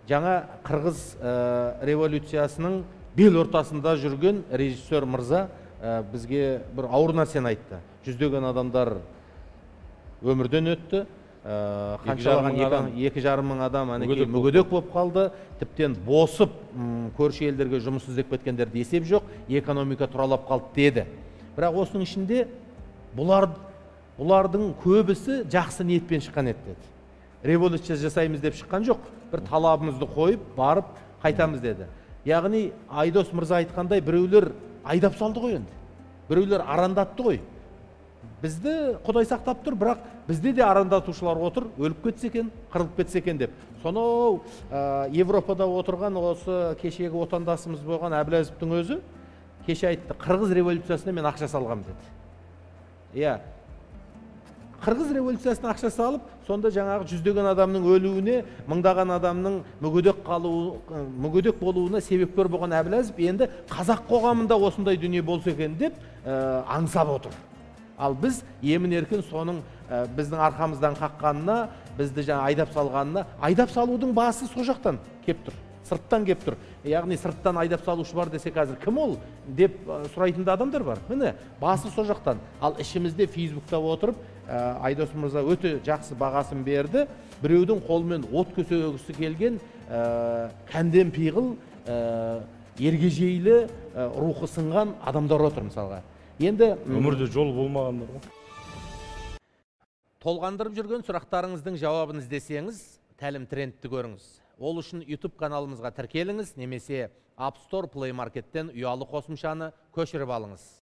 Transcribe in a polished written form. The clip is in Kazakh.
жаңа қырғыз революциясының бел ортасында жүрген режиссер мырза бізге бір ауыр нәрсені айтты. Жүздеген адамдар өмірден өтті. Қаншалаған 2,5 мың адам мүгедек болып қалды. Тіптен босып көрші елдерге жұмыс іздеп кеткендерді есеп жоқ, экономика тұралап қалды деді. Бірақ осының ішінде бұлардың көбісі жақсы ниетпен шыққан еді деді. Революция жасаймыз деп шыққан жоқ, бір талабымызды қойып, барып қайтамыз деді. Яғни Айдос мырза айтқандай, біреулер айдап салды ғой енді. Біреулер арандатты ғой. Бізді Құдай сақтап тұр, бірақ бізде де арандатушылар отыр, өліп кетсе екен, қырылып кетсе екен деп. Сонау Европада отырған осы кешегі отандасымыз болған Әбіләзовтың өзі кеше айтты, Қырғыз революциясына мен ақша салғам деді. Иә, Қырғыз революциясына ақша салып, сонда жаңағы жүздеген адамның өлуіне, мыңдаған адамның мүгедек болуына себепкер болған Әбіләзов енді қазақ қоғамында осындай дүние болса екен деп аңсап отыр. Ал біз емін еркін соның біздің арқамыздан қаққанына, бізді жаңа айдап салудың басы со жақтан кеп тұр, сырттан кеп тұр. Яғни сырттан айдап салушы бар десе қазір кім ол деп сұрайтын адамдар бар. Міне, басы со жақтан. Ал ішімізде Фейсбукта отырып, Айдос мырза өте жақсы бағасын берді. Біреудің қолымен от көсегісі келген кәнден пиғыл, ергежейлі, рухы сынған адамдар отыр мысалға. Енді өмірде жол болмағандар ғой. Толғандырып жүрген сұрақтарыңыздың жауабын іздесеңіз, Тәлім трендті көріңіз. Ол үшін YouTube каналымызға тіркеліңіз, немесе App Store, Play Market'тен ұялы қосымшаны көшіріп алыңыз.